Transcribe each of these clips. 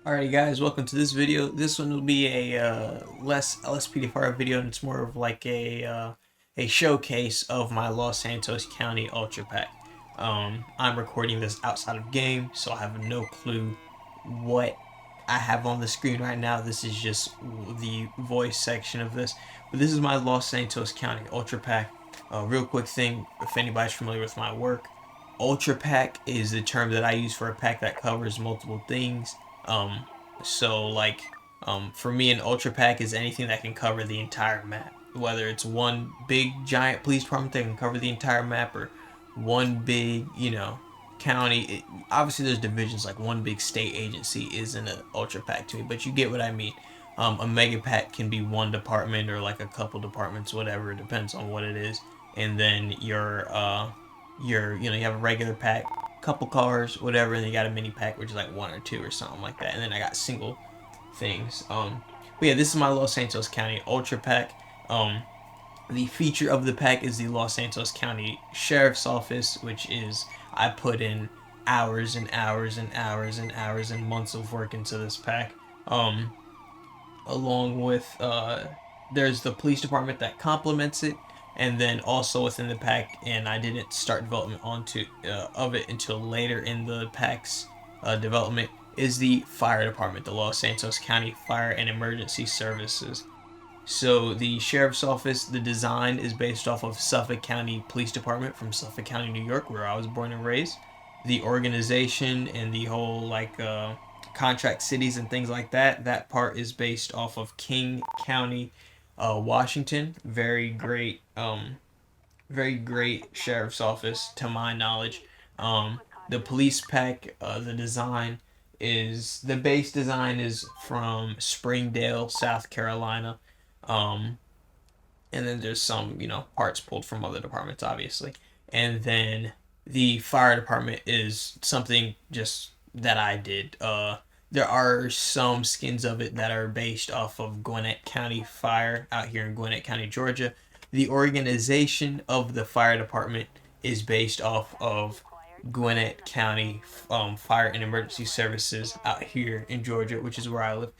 Alrighty guys, welcome to this video. This one will be a less LSPDFR video, and it's more of like a showcase of my Los Santos County Ultra Pack. I'm recording this outside of game, so I have no clue what I have on the screen right now. This is just the voice section of this. But this is my Los Santos County Ultra Pack. Real quick thing, if anybody's familiar with my work, Ultra Pack is the term that I use for a pack that covers multiple things. For me, an Ultra Pack is anything that can cover the entire map. Whether it's one big giant police department that can cover the entire map, or one big, county. Obviously, there's divisions, like one big state agency isn't an Ultra Pack to me, but you get what I mean. A Mega Pack can be one department or like a couple departments, whatever. It depends on what it is. And then you have a regular pack, couple cars, whatever, and then you got a mini pack, which is like one or two or something like that. And then I got single things. But yeah, this is my Los Santos County Ultra Pack. The feature of the pack is the Los Santos County Sheriff's Office, which is, I put in hours and hours and hours and hours and months of work into this pack. Along with there's the police department that complements it. And then also within the pack, and I didn't start development of it until later in the pack's development, is the fire department, the Los Santos County Fire and Emergency Services. So the sheriff's office, the design is based off of Suffolk County Police Department from Suffolk County, New York, where I was born and raised. The organization and the whole contract cities and things like that, that part is based off of King County, Washington. Very great sheriff's office to my knowledge. The police pack, the base design is from Springdale, South Carolina. And then there's some, parts pulled from other departments, obviously. And then the fire department is something just that I did. There are some skins of it that are based off of Gwinnett County Fire out here in Gwinnett County, Georgia. The organization of the fire department is based off of Gwinnett County Fire and Emergency Services out here in Georgia, which is where I live.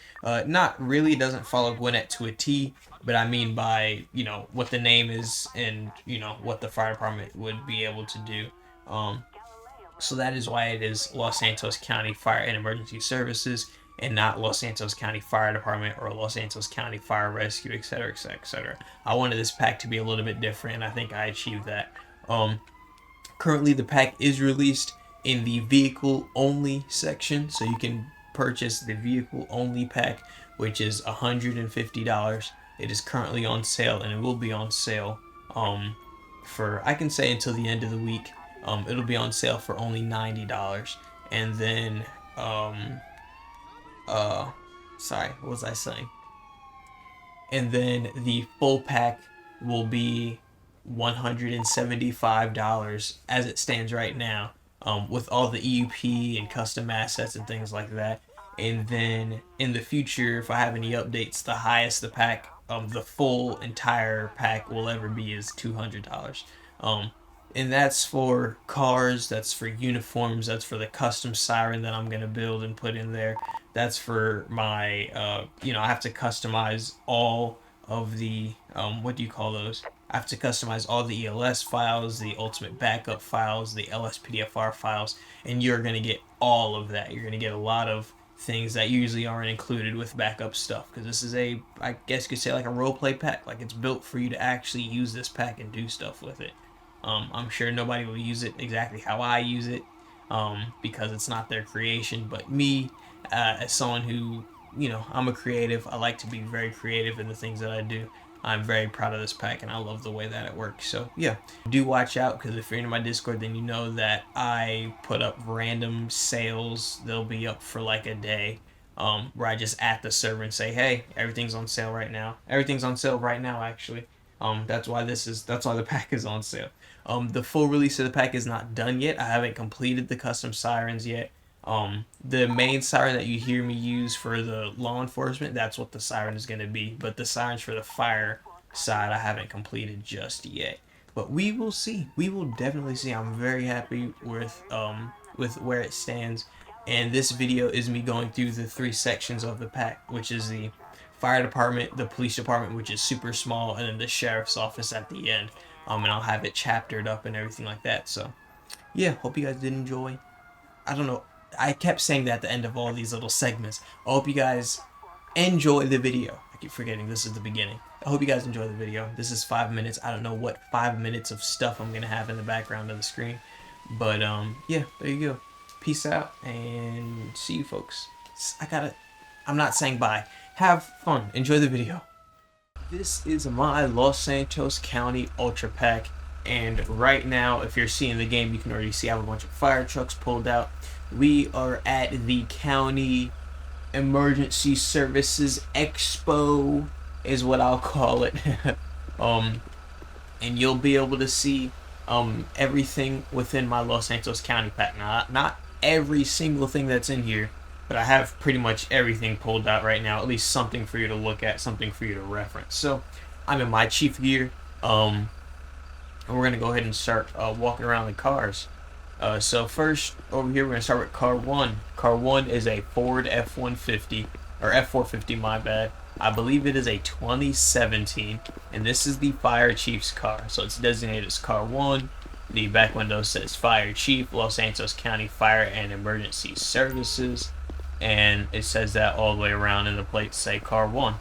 Not really, doesn't follow Gwinnett to a T, but I mean by, what the name is and, what the fire department would be able to do. So that is why it is Los Santos County Fire and Emergency Services and not Los Santos County Fire Department or Los Santos County Fire Rescue, etc., etc., etc. I wanted this pack to be a little bit different, and I think I achieved that. Currently, the pack is released in the vehicle only section, so you can purchase the vehicle only pack, which is $150. It is currently on sale, and it will be on sale for, I can say, until the end of the week. It'll be on sale for only $90. And then, sorry, what was I saying? And then the full pack will be $175 as it stands right now, with all the EUP and custom assets and things like that. And then in the future, if I have any updates, the highest the pack, the full entire pack will ever be is $200. And that's for cars, that's for uniforms, that's for the custom siren that I'm going to build and put in there. That's for my, I have to customize all of the, what do you call those? I have to customize all the ELS files, the ultimate backup files, the LSPDFR files, and you're going to get all of that. You're going to get a lot of things that usually aren't included with backup stuff, because this is I guess you could say, like a roleplay pack. Like, it's built for you to actually use this pack and do stuff with it. I'm sure nobody will use it exactly how I use it, because it's not their creation. But me, as someone who, I'm a creative, I like to be very creative in the things that I do. I'm very proud of this pack, and I love the way that it works. So yeah, do watch out, because if you're in my Discord, then you know that I put up random sales. They'll be up for like a day, where I just at the server and say, hey, everything's on sale right now. Everything's on sale right now, actually. That's why the pack is on sale. The full release of the pack is not done yet. I haven't completed the custom sirens yet. The main siren that you hear me use for the law enforcement, that's what the siren is going to be. But the sirens for the fire side, I haven't completed just yet. But we will see. We will definitely see. I'm very happy with where it stands. and this video is me going through the 3 sections of the pack, which is the fire department, the police department, which is super small, and then the sheriff's office at the end. And I'll have it chaptered up and everything like that. So yeah, hope you guys did enjoy. I don't know, I kept saying that at the end of all these little segments. I hope you guys enjoy the video. I keep forgetting this is the beginning. I hope you guys enjoy the video. This is 5 minutes. I don't know what 5 minutes of stuff I'm gonna have in the background of the screen, but yeah, there you go. Peace out and see you folks. I'm not saying bye. Have fun. Enjoy the video. This is my Los Santos County Ultra Pack, and right now, if you're seeing the game, you can already see I have a bunch of fire trucks pulled out. We are at the County Emergency Services Expo is what I'll call it. And you'll be able to see everything within my Los Santos County pack. Now, not every single thing that's in here, but I have pretty much everything pulled out right now, at least something for you to look at, something for you to reference. So I'm in my chief gear, and we're gonna go ahead and start walking around the cars. So first over here, we're gonna start with car 1. Car 1 is a Ford F-150, or F-450, my bad. I believe it is a 2017, and this is the fire chief's car. So it's designated as car 1. The back window says Fire Chief, Los Santos County Fire and Emergency Services, and it says that all the way around, and the plates say car 1.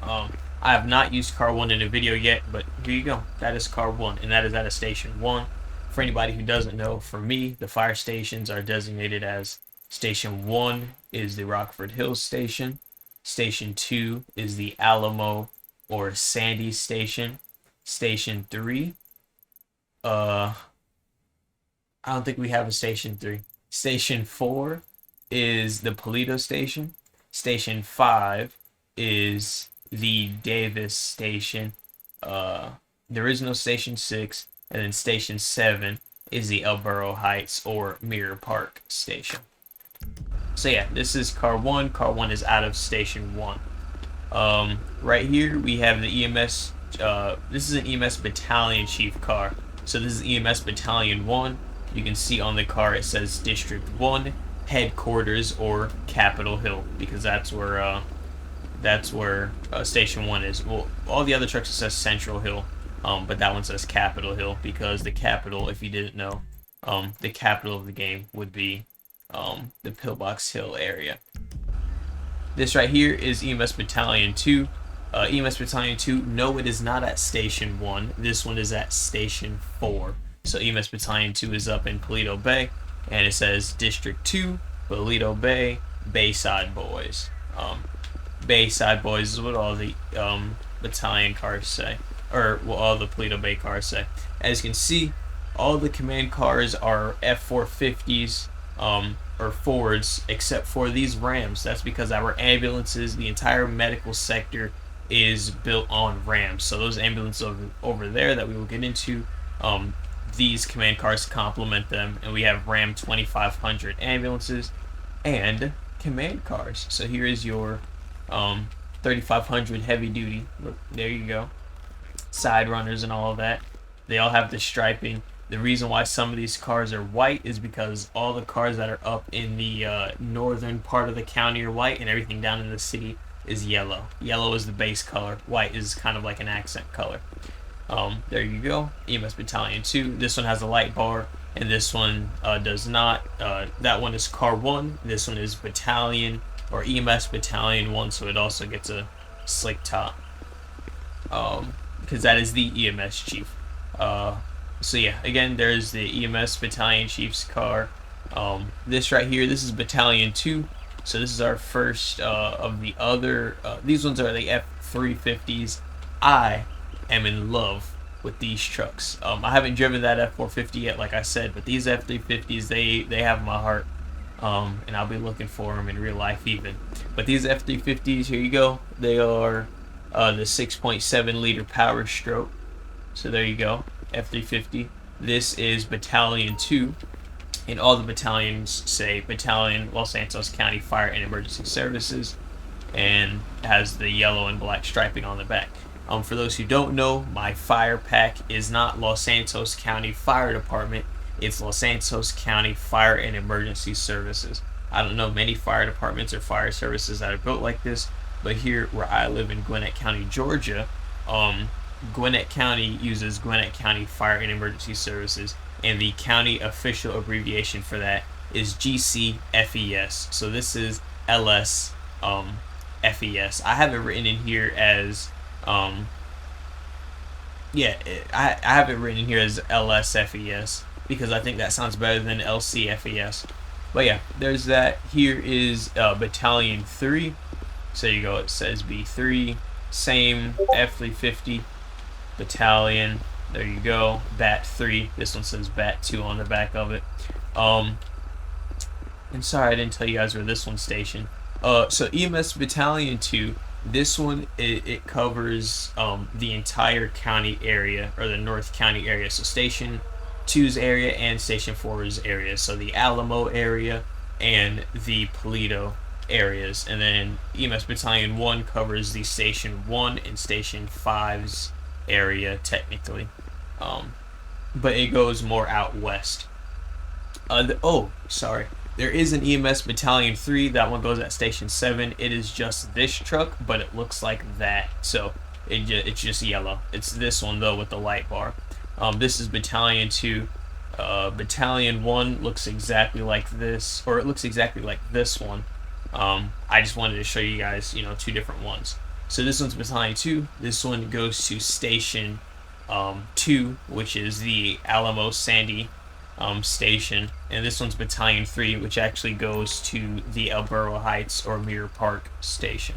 I have not used car 1 in a video yet, but here you go. That is car 1, and that is at a station 1. For anybody who doesn't know, for me, the fire stations are designated as Station 1 is the Rockford Hills Station. Station 2 is the Alamo or Sandy Station. Station 3, I don't think we have a Station 3. Station 4 is the Paleto Station. Station 5 is the Davis Station. There is no Station 6. And then Station 7 is the El Burro Heights or Mirror Park Station. So yeah, this is car 1. Car 1 is out of Station 1. Right here we have the EMS. This is an EMS Battalion Chief car. So this is EMS Battalion 1. You can see on the car it says District 1 Headquarters or Capitol Hill, because that's where Station 1 is. Well, all the other trucks it says Central Hill. But that one says Capitol Hill, because the capital, if you didn't know, the capital of the game would be the Pillbox Hill area. This right here is EMS Battalion 2. EMS Battalion 2, no, it is not at Station 1. This one is at Station 4. So EMS Battalion 2 is up in Paleto Bay, and it says District 2, Paleto Bay, Bayside Boys. Bayside Boys is what all the battalion cars say. Or well, all the Paleto Bay cars say. As you can see, all the command cars are F-450s or Fords, except for these Rams. That's because our ambulances, the entire medical sector, is built on Rams. So those ambulances over there that we will get into, these command cars complement them, and we have Ram 2500 ambulances and command cars. So here is your 3500 heavy duty. Look, there you go. Side runners and all of that. They all have the striping. The reason why some of these cars are white is because all the cars that are up in the northern part of the county are white, and everything down in the city is yellow. Yellow is the base color. White is kind of like an accent color. There you go. EMS Battalion 2. This one has a light bar, and this one does not. That one is car 1. This one is battalion or EMS Battalion 1, so it also gets a slick top. Because that is the EMS chief. So yeah, again, there's the EMS Battalion Chief's car. This right here, this is Battalion 2. So this is our first of the other, these ones are the F-350s. I am in love with these trucks. I haven't driven that F-450 yet, like I said, but these F-350s, they have my heart. And I'll be looking for them in real life even. But these F-350s, here you go. They are the 6.7 liter Power Stroke. So there you go, F-350. This is Battalion 2, and all the battalions say Battalion Los Santos County Fire and Emergency Services, and has the yellow and black striping on the back. For those who don't know, my fire pack is not Los Santos County Fire Department, it's Los Santos County Fire and Emergency Services. I don't know many fire departments or fire services that are built like this, but here where I live in Gwinnett County, Georgia, Gwinnett County uses Gwinnett County Fire and Emergency Services, and the county official abbreviation for that is GCFES. So this is LS FES. I have it written in here as I have it written in here as LSFES because I think that sounds better than LCFES. But yeah, there's that. Here is Battalion 3. So you go, it says B3. Same F350 battalion. There you go. Bat 3. This one says Bat 2 on the back of it. And sorry I didn't tell you guys where this one's stationed. So EMS Battalion 2, this one, it covers the entire county area, or the North County area. So Station 2's area and Station 4's area. So the Alamo area and the Paleto areas. And then EMS Battalion 1 covers the Station 1 and Station 5's area, technically. But it goes more out west. Sorry. There is an EMS Battalion 3. That one goes at Station 7. It is just this truck, but it looks like that. So it's just yellow. It's this one, though, with the light bar. This is Battalion 2. Battalion 1 looks exactly like this, or it looks exactly like this one. I just wanted to show you guys, two different ones. So this one's Battalion 2. This one goes to Station 2, which is the Alamo Sandy station, and this one's Battalion 3, which actually goes to the El Burro Heights or Mirror Park station.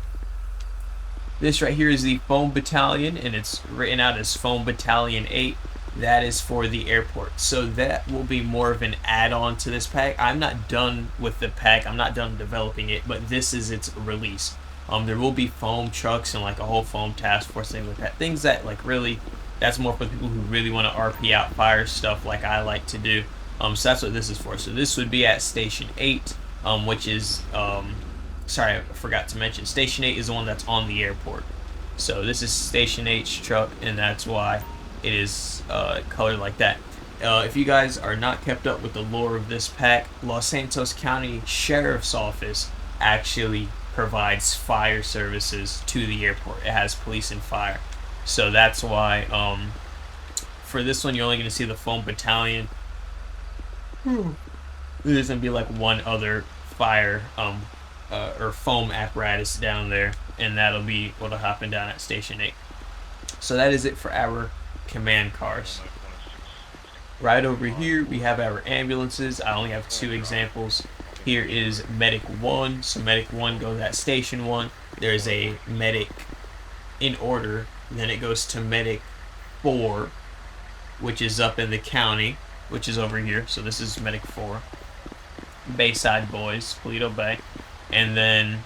This right here is the Foam Battalion, and it's written out as Foam Battalion 8. That is for the airport, so that will be more of an add-on to this pack. I'm not done with the pack, I'm not done developing it, but this is its release. There will be foam trucks and like a whole foam task force thing like that, things that like really, that's more for people who really want to RP out fire stuff like I like to do. So that's what this is for. So this would be at Station 8, which is, sorry, I forgot to mention, Station 8 is the one that's on the airport. So this is Station 8's truck, and that's why it is colored like that. If you guys are not kept up with the lore of this pack, Los Santos County Sheriff's Office actually provides fire services to the airport. It has police and fire. So that's why for this one you're only going to see the Foam Battalion. There's going to be like one other fire or foam apparatus down there, and that'll be what'll happen down at Station 8. So that is it for our command cars. Right over here we have our ambulances. I only have 2 examples. Here is Medic 1. So Medic 1 goes at Station 1. There's a Medic in order. Then it goes to Medic 4, which is up in the county, which is over here. So this is Medic 4. Bayside Boys, Paleto Bay. And then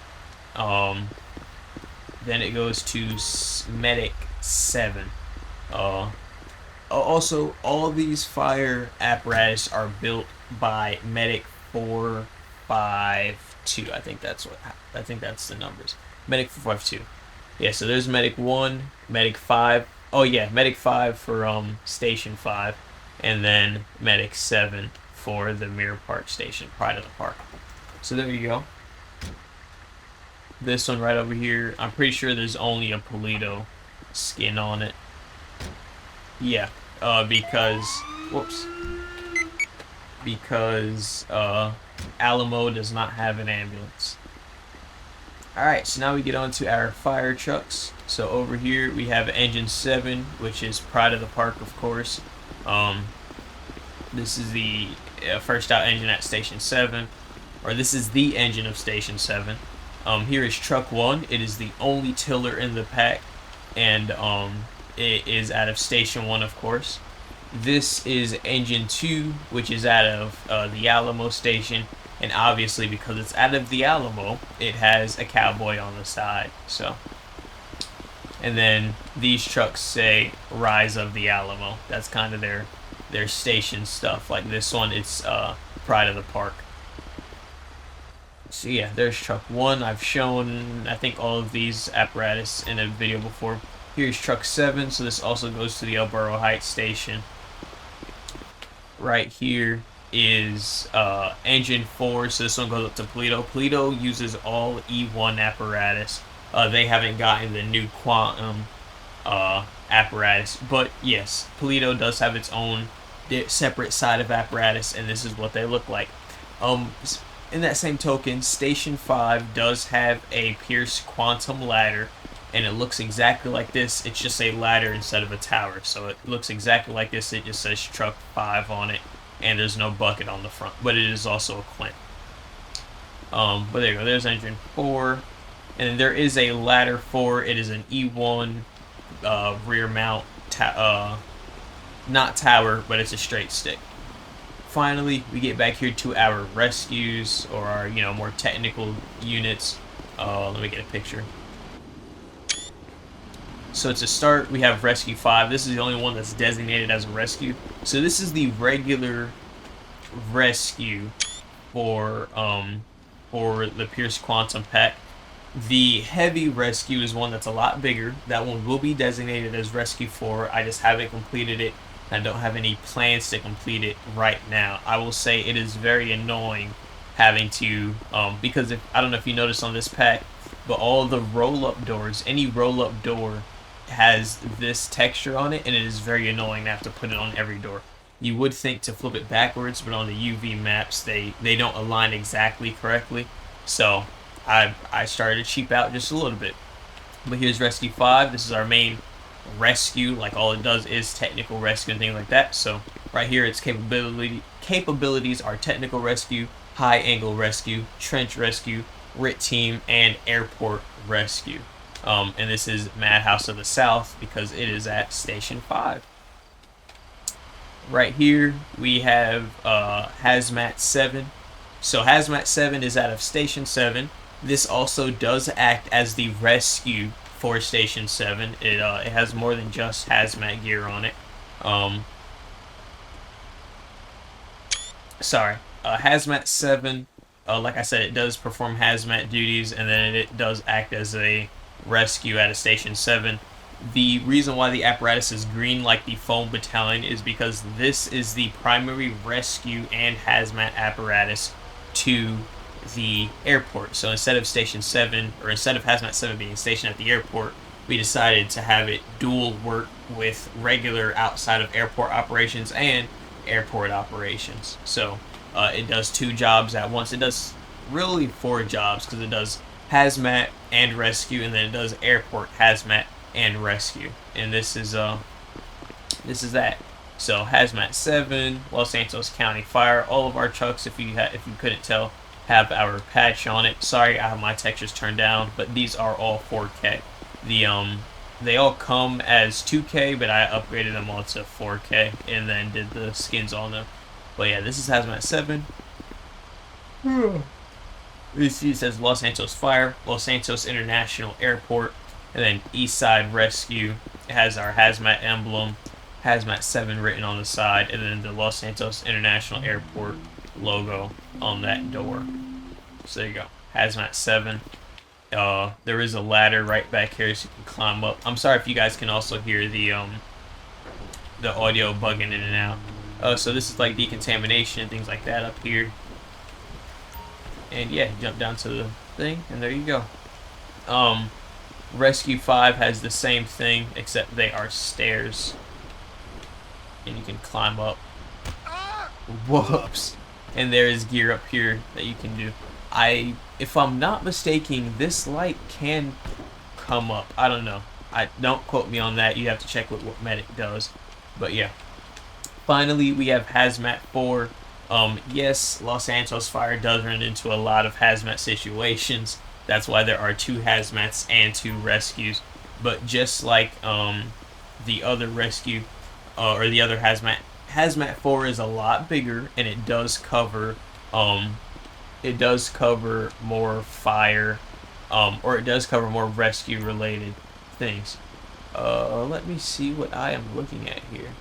it goes to Medic 7. Also, all these fire apparatus are built by Medic 452. I think that's the numbers. Medic 452. Yeah, so there's Medic 1, Medic 5. Oh yeah, Medic 5 for Station 5, and then Medic 7 for the Mirror Park station, Pride of the Park. So there you go. This one right over here, I'm pretty sure there's only a Paleto skin on it. Yeah, because Alamo does not have an ambulance. Alright, so now we get on to our fire trucks. So over here we have Engine 7, which is Pride of the Park, of course. This is the first out engine at Station 7, or this is the engine of Station 7. Here is Truck 1. It is the only tiller in the pack, and it is out of Station 1, of course. This is Engine 2, which is out of the Alamo station, and obviously because it's out of the Alamo, it has a cowboy on the side. So, and then these trucks say Rise of the Alamo. That's kind of their station stuff. Like this one, it's Pride of the Park. So yeah, there's Truck 1. I've shown, I think, all of these apparatus in a video before. Here's Truck 7, so this also goes to the El Burro Heights station. Right here is engine 4, so this one goes up to Polito. Polito uses all E1 apparatus. They haven't gotten the new quantum apparatus, but yes, Polito does have its own separate side of apparatus, and this is what they look like. In that same token, Station 5 does have a Pierce quantum ladder, and it looks exactly like this. It's just a ladder instead of a tower, so it looks exactly like this. It just says Truck 5 on it, and there's no bucket on the front, but it is also a Clint. But there you go, there's engine 4, and then there is a ladder 4. It is an E1 rear mount, not tower, but it's a straight stick. Finally, we get back here to our rescues, or our, more technical units. Let me get a picture. So to start, we have Rescue 5. This is the only one that's designated as a rescue. So this is the regular rescue for the Pierce Quantum pack. The heavy rescue is one that's a lot bigger. That one will be designated as Rescue 4. I just haven't completed it. I don't have any plans to complete it right now. I will say it is very annoying having to, because I don't know if you noticed on this pack, but all the roll-up doors, any roll-up door has this texture on it, and it is very annoying to have to put it on every door. You would think to flip it backwards, but on the UV maps, they don't align exactly correctly. So I started to cheap out just a little bit. But here's Rescue 5. This is our main rescue. Like, all it does is technical rescue and things like that. So right here, its capabilities are technical rescue, high angle rescue, trench rescue, RIT team, and airport rescue. And this is Madhouse of the South because it is at Station 5. Right here we have Hazmat 7. So Hazmat 7 is out of Station 7. This also does act as the rescue for Station 7. It has more than just hazmat gear on it. Hazmat 7, like I said, it does perform hazmat duties, and then it does act as a rescue at a Station 7. The reason why the apparatus is green like the foam battalion is because this is the primary rescue and hazmat apparatus to the airport. So instead of Station 7, or instead of Hazmat 7 being stationed at the airport, we decided to have it dual work with regular outside of airport operations and airport operations. So it does 2 jobs at once. It does really 4 jobs because it does hazmat and rescue, and then it does airport, hazmat, and rescue. And this is that. So Hazmat 7, Los Santos County Fire. All of our trucks, if you couldn't tell, have our patch on it. Sorry, I have my textures turned down, but these are all 4K. They all come as 2K, but I upgraded them all to 4K and then did the skins on them. But yeah, this is Hazmat 7. You see it says Los Santos Fire, Los Santos International Airport, and then Eastside Rescue. It has our Hazmat emblem, Hazmat 7 written on the side, and then the Los Santos International Airport logo on that door. So there you go, Hazmat 7. There is a ladder right back here so you can climb up. I'm sorry if you guys can also hear the audio bugging in and out. So this is like decontamination and things like that up here. And yeah, jump down to the thing, and there you go. Rescue 5 has the same thing, except they are stairs. And you can climb up. Whoops. And there is gear up here that you can do. If I'm not mistaken, this light can come up. I don't know. Don't quote me on that. You have to check what medic does. But yeah. Finally, we have Hazmat 4. Yes, Los Santos Fire does run into a lot of hazmat situations. That's why there are 2 hazmats and 2 rescues. But just like the other rescue, or the other hazmat, Hazmat 4 is a lot bigger, and it does cover more fire, or it does cover more rescue related things. Let me see what I am looking at here.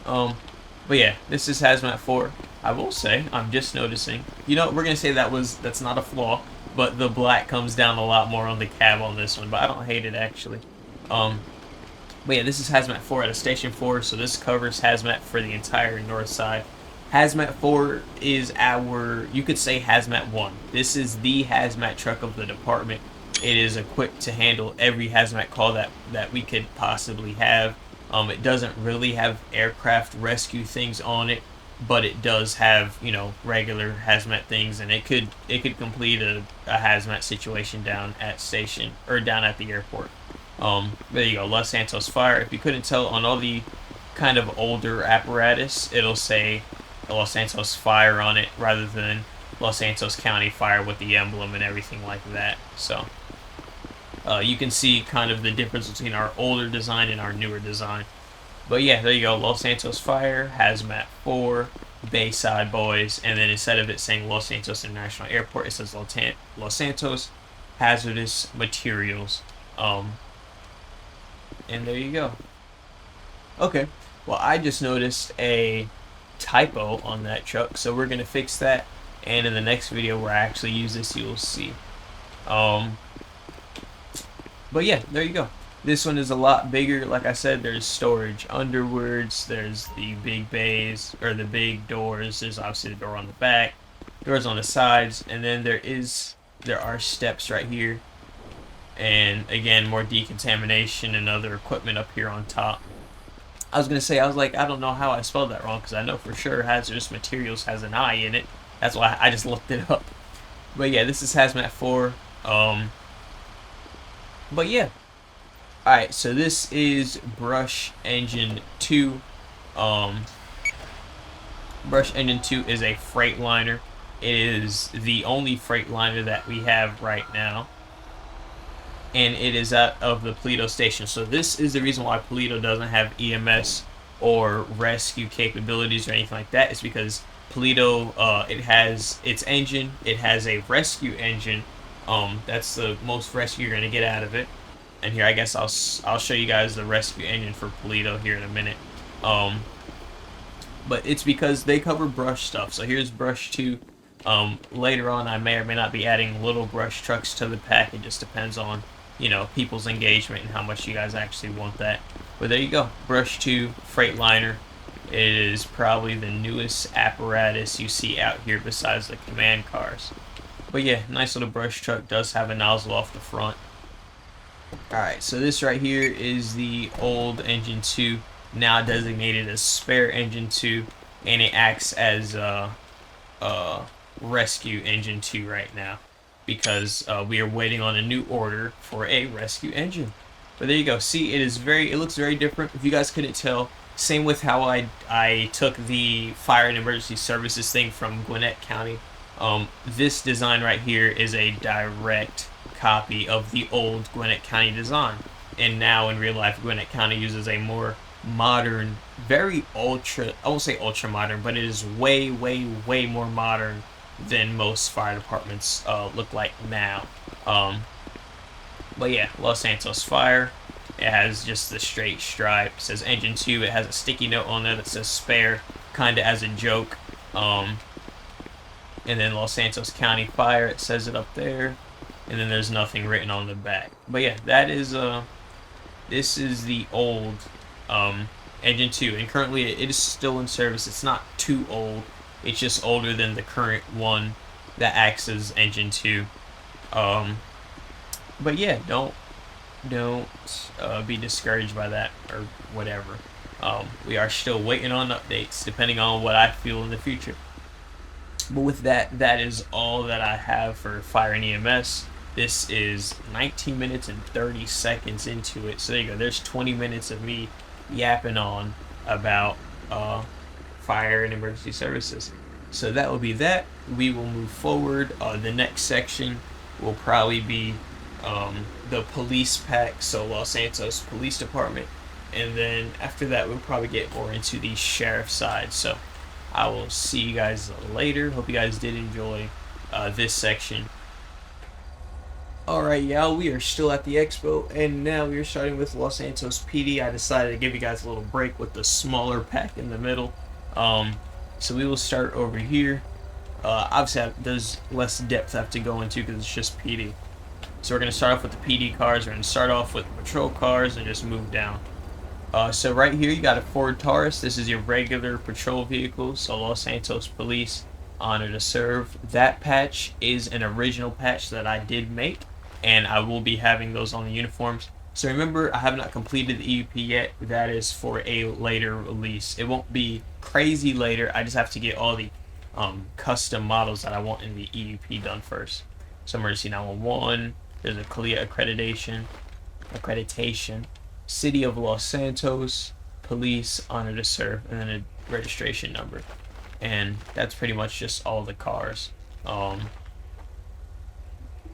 But yeah, this is Hazmat 4. I will say, I'm just noticing, we're gonna say that's not a flaw, but the black comes down a lot more on the cab on this one, but I don't hate it actually. But yeah, this is Hazmat 4 at a Station 4, so this covers Hazmat for the entire north side. Hazmat 4 is our, you could say Hazmat 1. This is the hazmat truck of the department. It is equipped to handle every hazmat call that we could possibly have. It doesn't really have aircraft rescue things on it, but it does have, you know, regular hazmat things, and it could complete a hazmat situation down at station or down at the airport. There you go, Los Santos Fire. If you couldn't tell, on all the kind of older apparatus, it'll say Los Santos Fire on it rather than Los Santos County Fire with the emblem and everything like that. So you can see kind of the difference between our older design and our newer design. But yeah, there you go, Los Santos Fire, Hazmat 4, Bayside Boys, and then instead of it saying Los Santos International Airport, it says Los Santos Hazardous Materials. And there you go. Okay, well, I just noticed a typo on that truck, so we're gonna fix that, and in the next video where I actually use this, you'll see. But yeah, there you go. This one is a lot bigger. Like I said, there's storage underwards, there's the big bays, or the big doors, there's obviously the door on the back, doors on the sides, and then there are steps right here, and again, more decontamination and other equipment up here on top. I was gonna say, I was like, I don't know how I spelled that wrong, because I know for sure Hazardous Materials has an I in it. That's why I just looked it up. But yeah, this is Hazmat 4. But yeah. Alright, so this is Brush Engine 2. Brush Engine 2 is a Freightliner. It is the only Freightliner that we have right now, and it is out of the Paleto station. So this is the reason why Paleto doesn't have EMS or rescue capabilities or anything like that. It's because Paleto, it has its engine, it has a rescue engine. That's the most rescue you're gonna get out of it. And here, I guess I'll show you guys the rescue engine for Paleto here in a minute. But it's because they cover brush stuff. So here's Brush 2. Later on, I may or may not be adding little brush trucks to the pack. It just depends on, you know, people's engagement and how much you guys actually want that. But there you go, Brush 2 Freightliner. It is probably the newest apparatus you see out here besides the command cars. But yeah, nice little brush truck. Does have a nozzle off the front. Alright, so this right here is the old Engine 2, now designated as Spare Engine 2, and it acts as Rescue Engine 2 right now, because we are waiting on a new order for a rescue engine. But there you go. See, it looks very different. If you guys couldn't tell, same with how I took the Fire and Emergency Services thing from Gwinnett County. This design right here is a direct copy of the old Gwinnett County design, and now in real life Gwinnett County uses a more modern, very ultra, I won't say ultra modern, but it is way more modern than most fire departments look like now. But yeah, Los Santos Fire. It has just the straight stripe. It says Engine 2. It has a sticky note on there that says Spare, kind of as a joke. And then Los Santos County Fire, it says it up there. And then there's nothing written on the back. But yeah, that is this is the old Engine 2, and currently it is still in service. It's not too old. It's just older than the current one that acts as Engine 2. But yeah, don't be discouraged by that or whatever. We are still waiting on updates, depending on what I feel in the future. But with that, that is all that I have for Fire and EMS. This is 19 minutes and 30 seconds into it. So there you go. There's 20 minutes of me yapping on about Fire and Emergency Services. So that will be that. We will move forward. The next section will probably be the police pack, so Los Santos Police Department. And then after that, we'll probably get more into the sheriff side. So I will see you guys later. Hope you guys did enjoy this section. Alright, y'all, we are still at the expo, and now we are starting with Los Santos PD. I decided to give you guys a little break with the smaller pack in the middle. So we will start over here. Obviously, there's less depth I have to go into because it's just PD. So we're going to start off with the PD cars. We're going to start off with patrol cars and just move down. So right here you got a Ford Taurus. This is your regular patrol vehicle. So Los Santos Police, honor to serve. That patch is an original patch that I did make, and I will be having those on the uniforms. So remember, I have not completed the EUP yet. That is for a later release. It won't be crazy later. I just have to get all the custom models that I want in the EUP done first. So emergency 911. There's a CLIA accreditation. City of Los Santos, police, honor to serve, and then a registration number. And that's pretty much just all the cars. There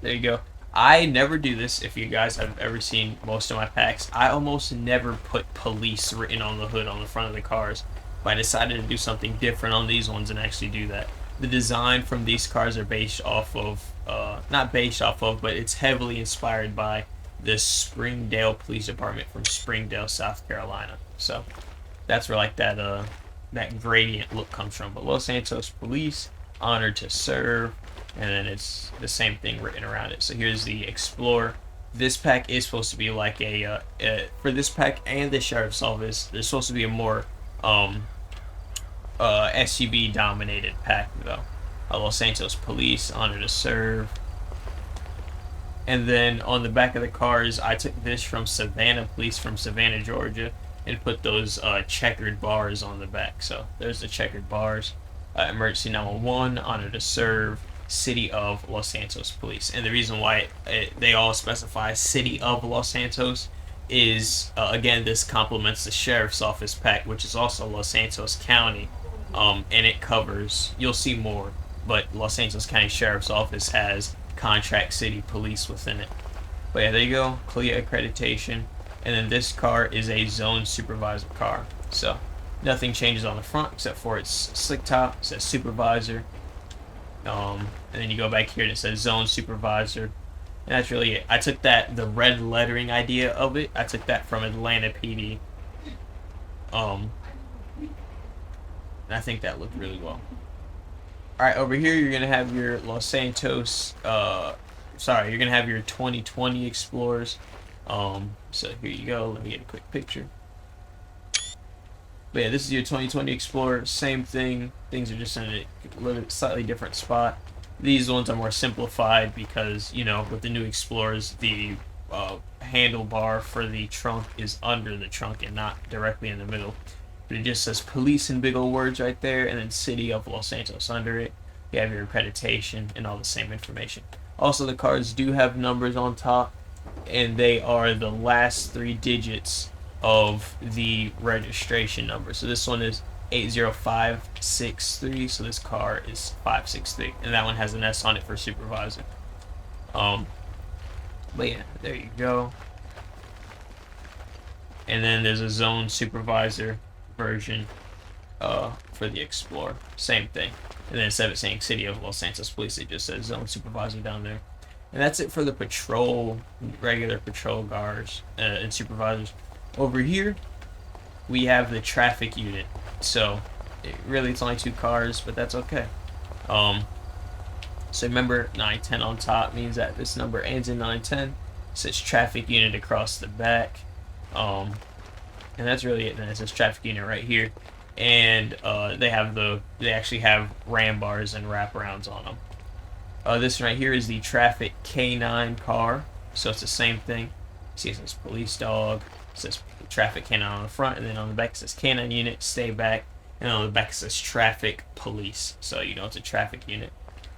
you go. I never do this. If you guys have ever seen most of my packs, I almost never put police written on the hood on the front of the cars. But I decided to do something different on these ones and actually do that. The design from these cars are based off of, not based off of, but it's heavily inspired by the Springdale Police Department from Springdale, South Carolina. So that's where like that gradient look comes from. But Los Santos Police, honored to serve, and then it's the same thing written around it. So here's the Explorer. This pack is supposed to be like for this pack and the Sheriff's Office, there's supposed to be a more SUV dominated pack though. Los Santos Police, honor to serve. And then on the back of the cars, I took this from Savannah Police from Savannah, Georgia, and put those checkered bars on the back. So there's the checkered bars. Emergency 911, honor to serve, City of Los Santos Police. And the reason why they all specify City of Los Santos is, again, this complements the Sheriff's Office pack, which is also Los Santos County. And it covers, you'll see more, but Los Santos County Sheriff's Office has contract city police within it. But yeah, there you go, CLIA accreditation. And then this car is a zone supervisor car. So nothing changes on the front except for its slick top. It says supervisor. And then you go back here and it says zone supervisor. And that's really it. I took the red lettering idea of it, I took that from Atlanta PD. And I think that looked really well. Alright, over here you're gonna have your Los Santos, you're gonna have your 2020 Explorers. So here you go, let me get a quick picture. But yeah, this is your 2020 Explorer, same thing, things are just in a little slightly different spot. These ones are more simplified because, you know, with the new Explorers, the handlebar for the trunk is under the trunk and not directly in the middle. But it just says police in big old words right there, and then City of Los Santos under it. You have your accreditation and all the same information. Also, the cards do have numbers on top, and they are the last 3 digits of the registration number. So this one is 80563, so this car is 563, and that one has an S on it for supervisor. But yeah, there you go. And then there's a zone supervisor version for the Explorer, same thing. And then instead of saying City of Los Santos Police, it just says zone supervisor down there. And that's it for the patrol, regular patrol guards and supervisors. Over here we have the traffic unit. So it's only 2 cars, but that's okay. So remember, 910 on top means that this number ends in 910. It says traffic unit across the back. And that's really it. Then it says traffic unit right here, and they actually have ram bars and wraparounds on them. This one right here is the traffic K9 car, so it's the same thing. See, it says police dog, it says traffic K9 on the front, and then on the back it says K9 unit, stay back, and on the back it says traffic police, so you know it's a traffic unit.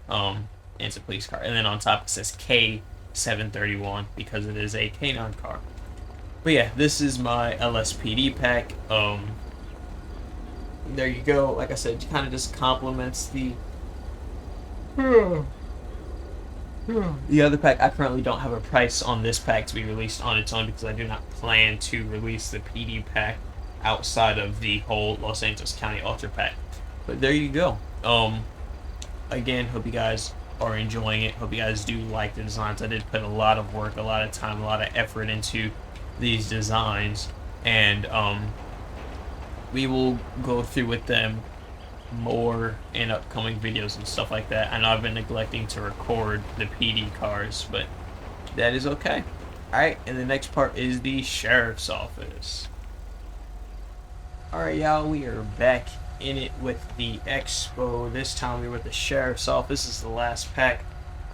And it's a police car, and then on top it says K731 because it is a K9 car. But yeah, this is my LSPD pack. There you go. Like I said, it kind of just complements the other pack. I currently don't have a price on this pack to be released on its own because I do not plan to release the PD pack outside of the whole Los Santos County Ultra pack. But there you go. Again, hope you guys are enjoying it. Hope you guys do like the designs. I did put a lot of work, a lot of time, a lot of effort into these designs, and we will go through with them more in upcoming videos and stuff like that. I know I've been neglecting to record the PD cars, but that is okay. Alright, and the next part is the Sheriff's Office. Alright, y'all, we are back in it with the Expo. This time we're with the Sheriff's Office. This is the last pack.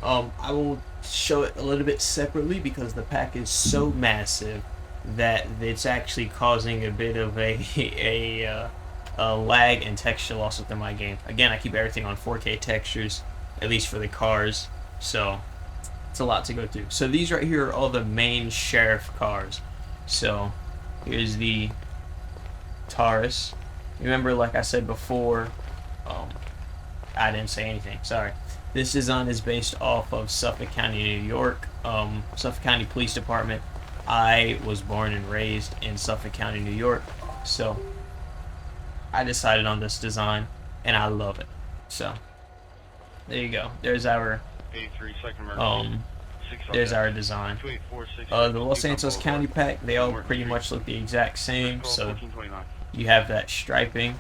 I will show it a little bit separately because the pack is so massive that it's actually causing a bit of a lag and texture loss within my game. Again, I keep everything on 4K textures, at least for the cars, so it's a lot to go through. So these right here are all the main Sheriff cars. So here's the Taurus. Remember, like I said before, I didn't say anything, sorry. This design is based off of Suffolk County, New York, Suffolk County Police Department. I was born and raised in Suffolk County, New York, so I decided on this design, and I love it. So, there you go. There's our, there's our design. The Los Santos County pack, they all pretty much look the exact same, so you have that striping.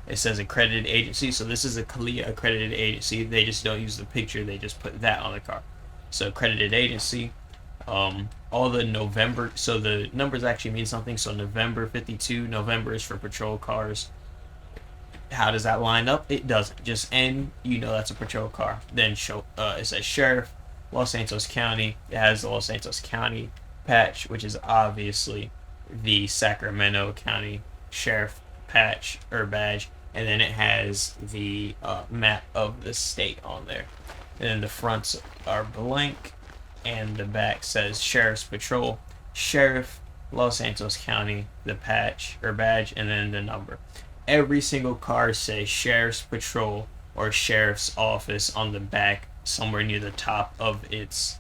It says accredited agency, so this is a CALIA accredited agency. They just don't use the picture, they just put that on the car. So accredited agency. All the November, so the numbers actually mean something. So November 52, November is for patrol cars. How does that line up? It doesn't. Just N, you know that's a patrol car. Then show, it says Sheriff, Los Santos County. It has the Los Santos County patch, which is obviously the Sacramento County Sheriff patch or badge, and then it has the map of the state on there. And then the fronts are blank, and the back says Sheriff's Patrol, Sheriff, Los Santos County, the patch or badge, and then the number. Every single car says Sheriff's Patrol or Sheriff's Office on the back, somewhere near the top of its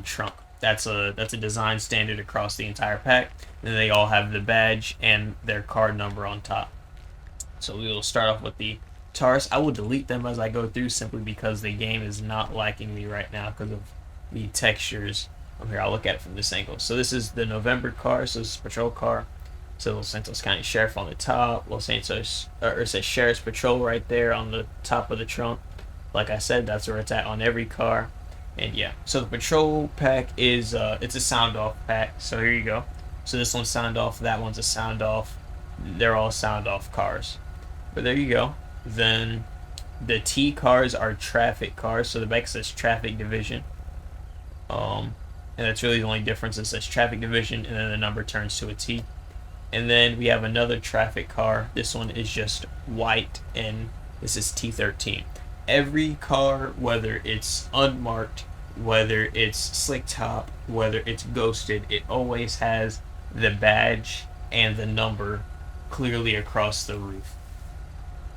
trunk. That's a design standard across the entire pack. And they all have the badge and their card number on top. So we will start off with the Taurus. I will delete them as I go through simply because the game is not liking me right now because of the textures. Here, I'll look at it from this angle. So this is the November car, so this is patrol car. So Los Santos County Sheriff on the top, Los Santos, or it says Sheriff's Patrol right there on the top of the trunk. Like I said, that's where it's at on every car. And yeah, so the patrol pack is it's a sound off pack. So here you go. So this one's sound off, that one's a sound off. They're all sound off cars. But there you go. Then the T cars are traffic cars. So the back says traffic division. And that's really the only difference. It says traffic division and then the number turns to a T. And then we have another traffic car. This one is just white and this is T13. Every car, whether it's unmarked, whether it's slick top, whether it's ghosted, it always has the badge and the number clearly across the roof.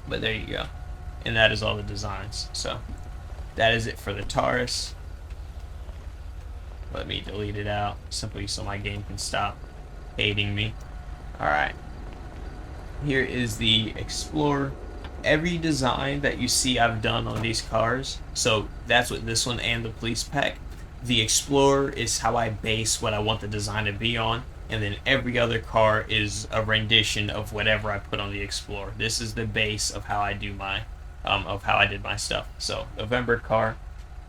But there you go. And that is all the designs. So that is it for the Taurus. Let me delete it out simply so my game can stop hating me. Alright. Here is the Explorer. Every design that you see I've done on these cars, so that's what this one and the police pack. The Explorer is how I base what I want the design to be on, and then every other car is a rendition of whatever I put on the Explorer. This is the base of how I do my of how I did my stuff. So November car,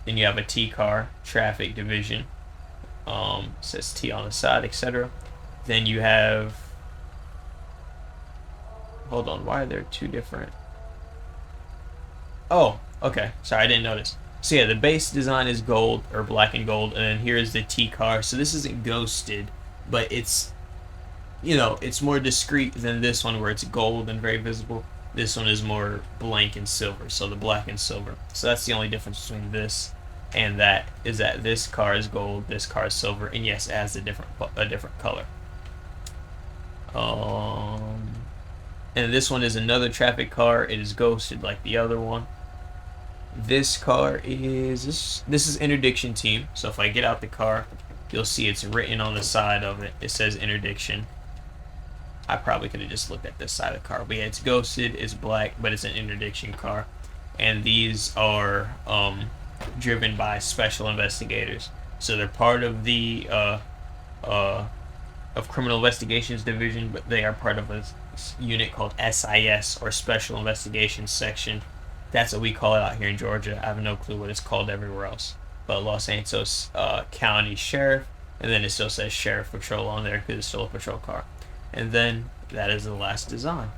then you have a T car, traffic division, says T on the side, etc. Then you have, hold on, why are there two different? Oh, okay. Sorry, I didn't notice. So yeah, the base design is gold, or black and gold, and then here is the T car. So this isn't ghosted, but it's, you know, it's more discreet than this one where it's gold and very visible. This one is more blank and silver, so the black and silver. So that's the only difference between this and that, is that this car is gold, this car is silver, and yes, it has a different color. And this one is another traffic car. It is ghosted like the other one. This car is, this is interdiction team. So if I get out the car, you'll see it's written on the side of it. It says interdiction. I probably could have just looked at this side of the car. But yeah, it's ghosted, it's black, but it's an interdiction car. And these are driven by special investigators. So they're part of the Criminal Investigations Division, but they are part of a unit called SIS, or Special Investigations Section. That's what we call it out here in Georgia. I have no clue what it's called everywhere else. But Los Santos County Sheriff, and then it still says Sheriff Patrol on there because it's still a patrol car. And then that is the last design.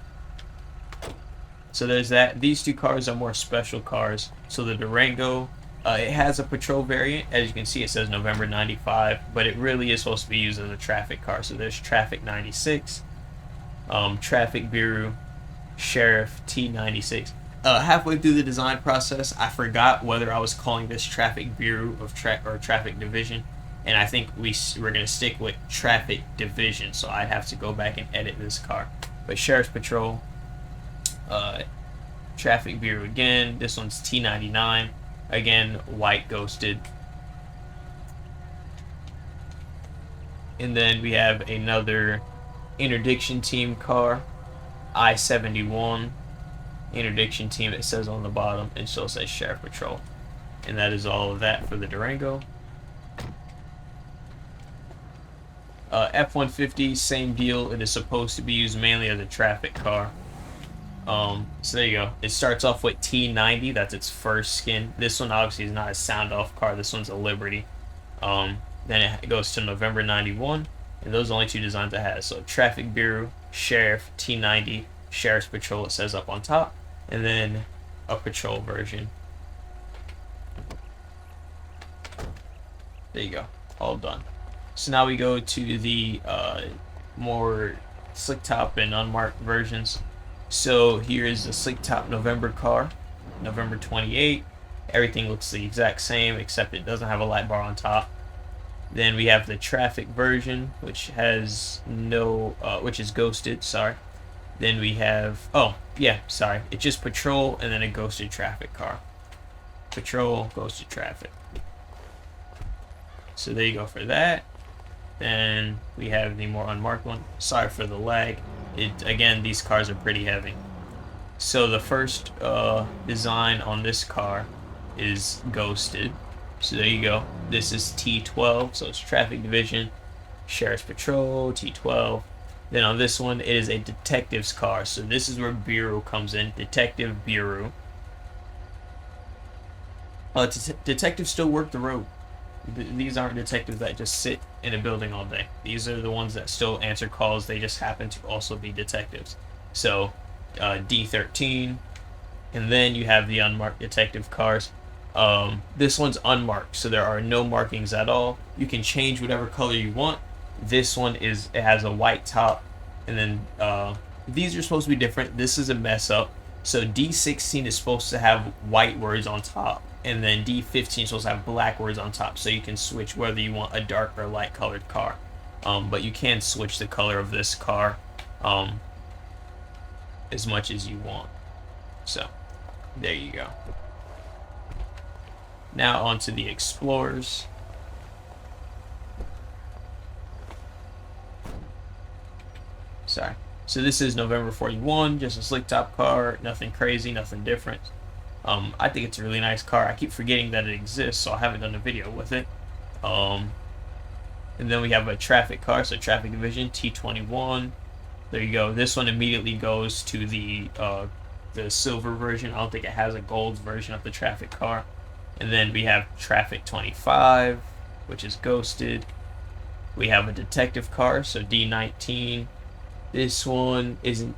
So there's that. These two cars are more special cars. So the Durango, it has a patrol variant. As you can see, it says November 95, but it really is supposed to be used as a traffic car. So there's Traffic 96, Traffic Bureau, Sheriff T96. Halfway through the design process, I forgot whether I was calling this Traffic Bureau or Traffic Division, and I think we're gonna stick with Traffic Division. So I'd have to go back and edit this car. But Sheriff's Patrol, Traffic Bureau again. This one's T99. Again, white ghosted. And then we have another interdiction team car, I-71. Interdiction team, it says on the bottom, and still says Sheriff Patrol. And that is all of that for the Durango. F-150, same deal. It is supposed to be used mainly as a traffic car. So there you go. It starts off with T90. That's its first skin. This one obviously is not a sound off car. This one's a Liberty. Then it goes to November 91, and those are the only two designs it has. So Traffic Bureau, Sheriff, T90, Sheriff's Patrol, it says up on top, and then a patrol version. There you go. All done. So now we go to the more slick top and unmarked versions. So here is the slick top November car, November 28. Everything looks the exact same except it doesn't have a light bar on top. Then we have the traffic version, which has no, which is ghosted. Sorry. Then we have, it's just patrol and then a ghosted traffic car. Patrol, ghosted traffic. So there you go for that. Then we have the more unmarked one. Sorry for the lag. Again, these cars are pretty heavy. So the first design on this car is ghosted. So there you go. This is T12, so it's Traffic Division, Sheriff's Patrol, T12. Then on this one, it is a detective's car. So this is where Bureau comes in, Detective Bureau. Detectives still work the road. These aren't detectives that just sit in a building all day. These are the ones that still answer calls. They just happen to also be detectives. So D13, and then you have the unmarked detective cars. This one's unmarked, so there are no markings at all. You can change whatever color you want. This one it has a white top, and then these are supposed to be different. This is a mess up. So D16 is supposed to have white words on top, and then D15 is supposed to have black words on top, so you can switch whether you want a dark or light colored car. But you can switch the color of this car as much as you want. So there you go. Now onto the Explorers. Sorry. So this is November 41, just a slick top car, nothing crazy, nothing different. I think it's a really nice car. I keep forgetting that it exists, so I haven't done a video with it. And then we have a traffic car, so Traffic Division, T21. There you go. This one immediately goes to the silver version. I don't think it has a gold version of the traffic car. And then we have Traffic 25, which is ghosted. We have a detective car, so D19. This one isn't,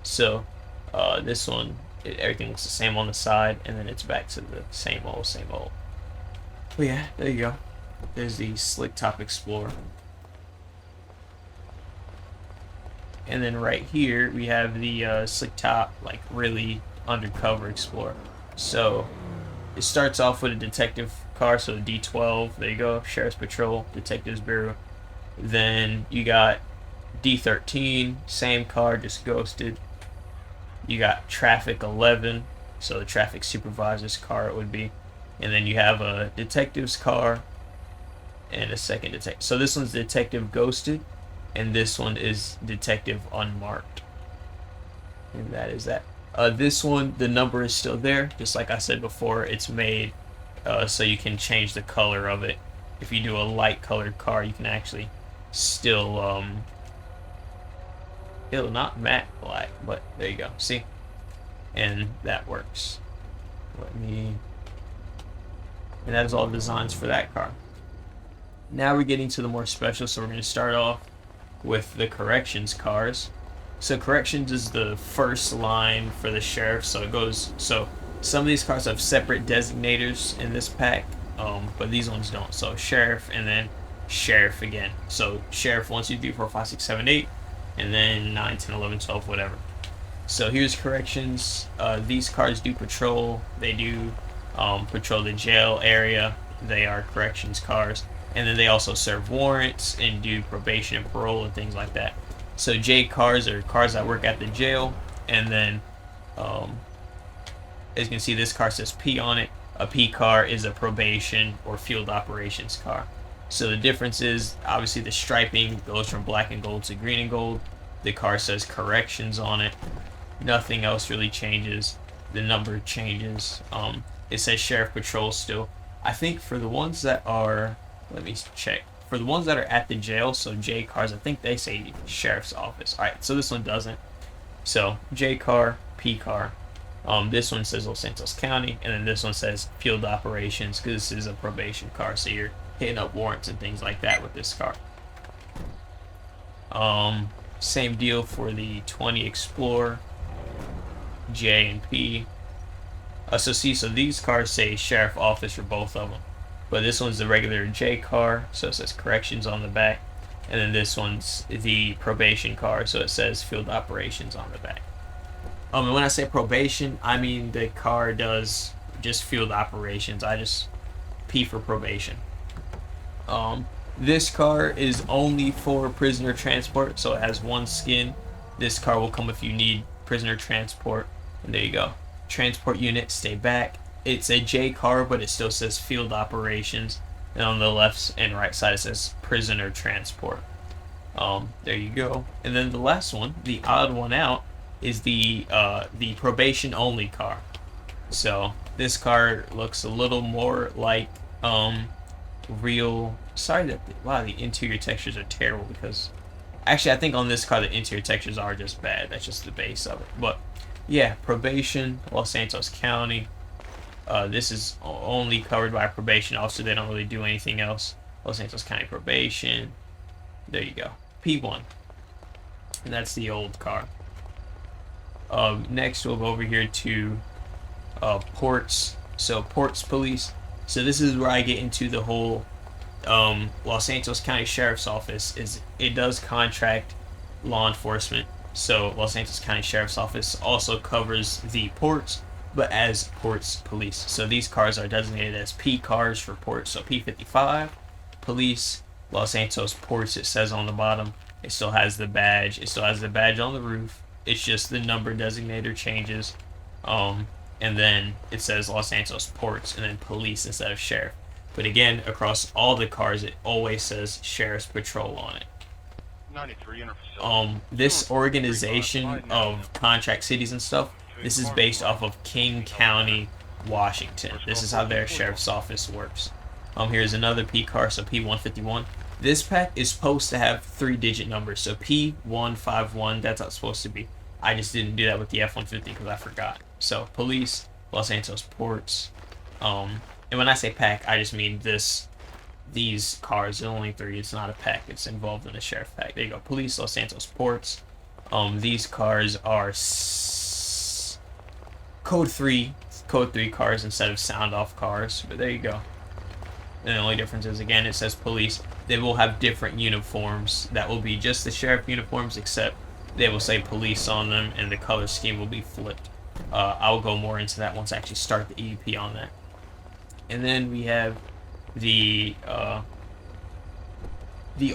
so this one, everything looks the same on the side, and then it's back to the same old. But yeah, there you go. There's the slick top Explorer. And then right here, we have the slick top, like really undercover Explorer. So it starts off with a detective car, so D12, there you go, Sheriff's Patrol, Detectives Bureau. Then you got D13, same car, just ghosted. You got Traffic 11, so the traffic supervisor's car it would be. And then you have a detective's car and a second detective. So this one's Detective Ghosted, and this one is Detective Unmarked. And that is that. This one, the number is still there. Just like I said before, it's made so you can change the color of it. If you do a light colored car, you can actually still it'll not matte black, but there you go. See? And that works. And that is all the designs for that car. Now we're getting to the more special, so we're going to start off with the corrections cars. So corrections is the first line for the sheriff. So it goes. So some of these cars have separate designators in this pack, but these ones don't. So sheriff and then sheriff again. So sheriff 1, 2, 3, 4, 5, 6, 7, 8, and then 9, 10, 11, 12, whatever. So here's corrections. These cars do patrol. They do patrol the jail area. They are corrections cars. And then they also serve warrants and do probation and parole and things like that. So J cars are cars that work at the jail. And then, as you can see, this car says P on it. A P car is a probation or field operations car. So the difference is, obviously, the striping goes from black and gold to green and gold. The car says corrections on it. Nothing else really changes. The number changes. It says sheriff patrol still. I think for the ones that are, let me check. For the ones that are at the jail, so J cars, I think they say sheriff's office. All right, so this one doesn't. So J car, P car. This one says Los Santos County, and then this one says field operations because this is a probation car, so you're hitting up warrants and things like that with this car. Same deal for the 20 Explorer, J and P. So these cars say sheriff office for both of them, but this one's the regular J car, so it says corrections on the back, and then this one's the probation car, so it says field operations on the back. And when I say probation, I mean the car does just field operations. I just P for probation. This car is only for prisoner transport, so it has one skin. This car will come if you need prisoner transport, and there you go. Transport unit, stay back. It's a J car, but it still says field operations, and on the left and right side it says prisoner transport. There you go. And then the last one, the odd one out, is the probation only car. So this car looks a little more like real. Sorry that the interior textures are terrible, because actually I think on this car the interior textures are just bad. That's just the base of it. But yeah, probation, Los Santos County. This is only covered by probation officer. They don't really do anything else. Los Santos County probation. There you go. P1. And that's the old car. Next we'll go over here to ports. So ports police. So this is where I get into the whole Los Santos County Sheriff's Office. It does contract law enforcement. So Los Santos County Sheriff's Office also covers the ports, but as ports police. So these cars are designated as P cars for ports. So P55 police, Los Santos ports, it says on the bottom. It still has the badge. It still has the badge on the roof. It's just the number designator changes. And then it says Los Santos ports and then police instead of sheriff. But again, across all the cars, it always says sheriff's patrol on it. This organization of contract cities and stuff, this is based off of King County, Washington. This is how their sheriff's office works. Here's another P car, so P151. This pack is supposed to have 3-digit numbers, so P151, that's how it's supposed to be. I just didn't do that with the F-150 because I forgot. So police, Los Santos ports, and when I say pack, I just mean these cars. There's only 3. It's not a pack. It's involved in a sheriff pack. There you go. Police, Los Santos ports. These cars are code 3 cars instead of sound off cars. But there you go. And the only difference is, again, it says police. They will have different uniforms that will be just the sheriff uniforms, except they will say police on them, and the color scheme will be flipped. I'll go more into that once I actually start the EUP on that. And then we have the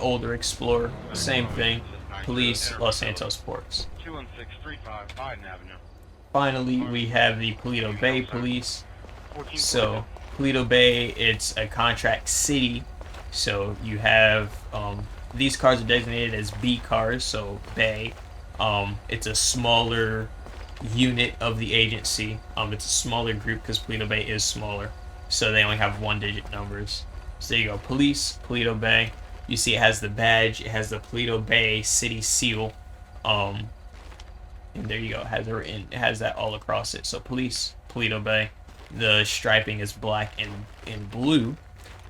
older Explorer, same thing. Police, Los Santos ports. 21635 Biden Avenue. Finally, we have the Paleto Bay Police. So Paleto Bay, it's a contract city. So you have these cars are designated as B cars, so Bay. It's a smaller unit of the agency. It's a smaller group because Paleto Bay is smaller, so they only have 1-digit numbers. So there you go, police, Paleto Bay. You see it has the badge, it has the Paleto Bay city seal, and there you go, it has that all across it. So police, Paleto Bay. The striping is black and blue,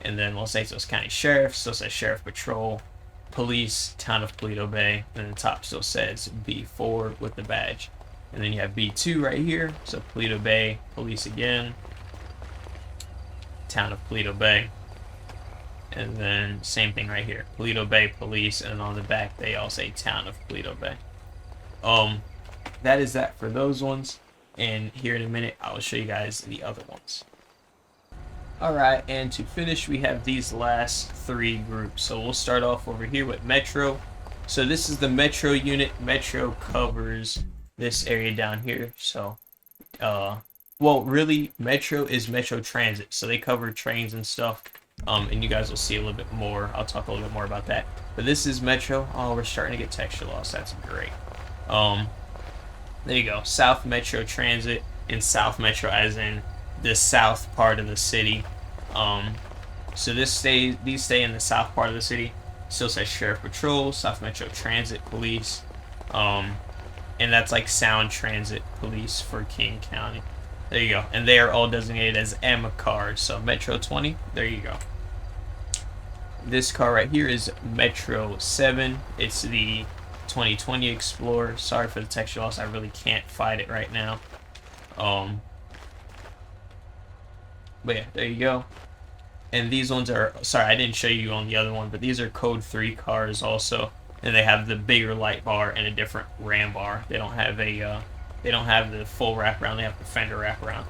and then Los Santos County Sheriff still says Sheriff Patrol. Police, Town of Paleto Bay, and the top still says B4 with the badge. And then you have B2 right here, so Paleto Bay Police again, Town of Paleto Bay, and then same thing right here, Paleto Bay Police, and on the back they all say Town of Paleto Bay. That is that for those ones, and here in a minute I will show you guys the other ones. Alright, and to finish we have these last three groups. So we'll start off over here with Metro. So this is the Metro unit. Metro covers this area down here. So, well, really, Metro is Metro Transit. So they cover trains and stuff. And you guys will see a little bit more. I'll talk a little bit more about that. But this is Metro. Oh, we're starting to get texture loss. That's great. There you go. South Metro Transit and South Metro as in the south part of the city. So these stay in the south part of the city. Still says Sheriff Patrol, South Metro Transit Police, and that's like Sound Transit Police for King County. There you go. And they are all designated as M cars. So Metro 20, there you go. This car right here is Metro 7. It's the 2020 Explorer. Sorry for the texture loss. I really can't fight it right now. But yeah, there you go. And these ones are, sorry, I didn't show you on the other one, but these are Code 3 cars also. And they have the bigger light bar and a different ram bar. They don't have the full wraparound, they have the fender wraparound.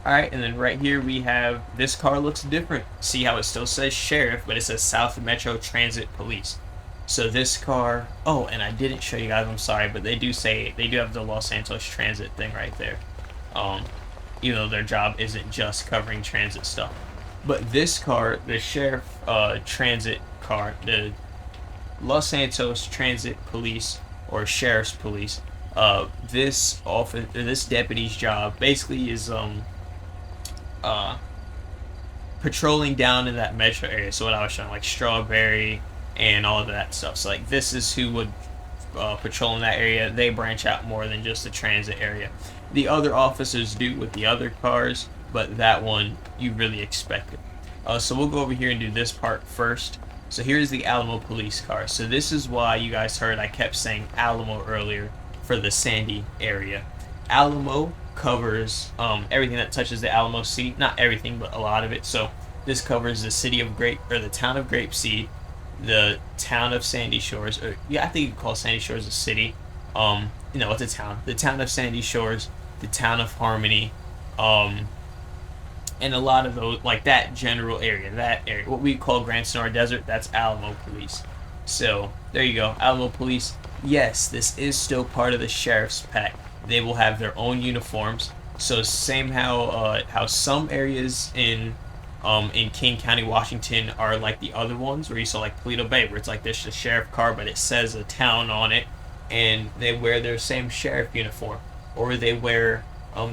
Alright, and then right here we have, this car looks different. See how it still says Sheriff, but it says South Metro Transit Police. So this car, oh, and I didn't show you guys, I'm sorry, but they do have the Los Santos Transit thing right there. Even though their job isn't just covering transit stuff. But this car, the Sheriff Transit car, the Los Santos Transit Police or Sheriff's Police, this deputy's job basically is patrolling down in that metro area. So what I was showing, like Strawberry and all of that stuff. So like this is who would patrol in that area. They branch out more than just the transit area. The other officers do with the other cars, but that one you really expect it. So we'll go over here and do this part first. So here's the Alamo police car. So this is why you guys heard I kept saying Alamo earlier for the Sandy area. Alamo covers everything that touches the Alamo Sea. Not everything, but a lot of it. So this covers the city of the town of Grapeseed, the town of Sandy Shores, or yeah, I think you could call Sandy Shores a city. No, it's a town. The town of Sandy Shores, the town of Harmony, and a lot of those, like that general area, what we call Grand Sonora Desert, that's Alamo Police. So there you go, Alamo Police. Yes, this is still part of the Sheriff's Pack. They will have their own uniforms. So same how some areas in King County, Washington are like the other ones, where you saw like Paleto Bay, where it's like there's a sheriff car, but it says a town on it, and they wear their same sheriff uniform, or they wear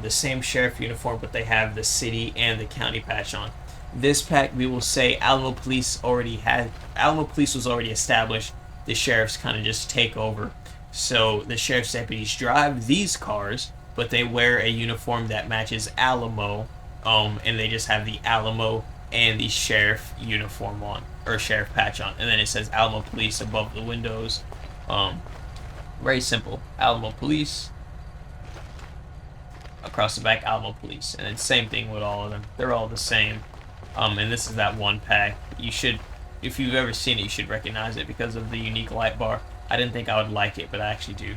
the same sheriff uniform, but they have the city and the county patch on. This pack, we will say Alamo Police was already established. The sheriffs kind of just take over. So the sheriff's deputies drive these cars, but they wear a uniform that matches Alamo, and they just have the Alamo and the sheriff uniform on, or sheriff patch on, and then it says Alamo Police above the windows. Very simple. Alamo Police. Across the back, Alamo Police. And then same thing with all of them. They're all the same. And this is that one pack. You should, if you've ever seen it, you should recognize it because of the unique light bar. I didn't think I would like it, but I actually do.